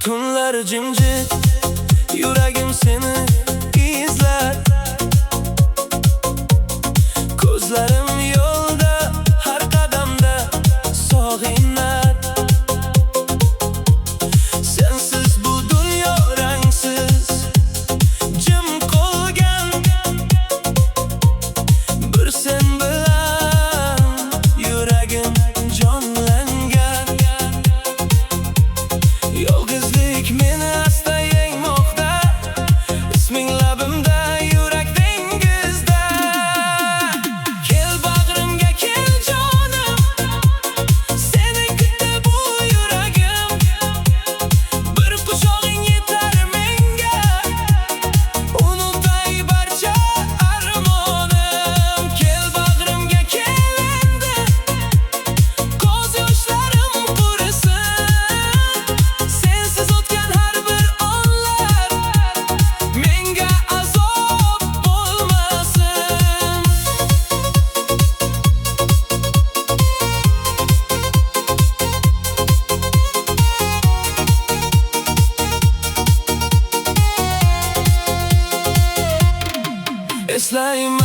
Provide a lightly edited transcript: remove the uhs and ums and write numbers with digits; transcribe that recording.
Tunlar cimcit, yüragim seni izler. Ko'zlarim yo'lda, har qadamda sog'inar. Sensiz bu dunyo rangsiz, jim qolgan. Bir sen bilan yuragim jonlangan. Yolg'izlik meni asta yengmoqda, isming labimda, yurak dengizda. Kel bag'rimga, kel jonim, seni kutdi bu yuragim. Bir quchog'ing yetar menga, unutay barcha armonim. Kel bag'rimga, kel endi, ko'z yoshlarim qurisin. Sensiz o'tgan har bir onlar menga azob bo'lmasin. Eslayman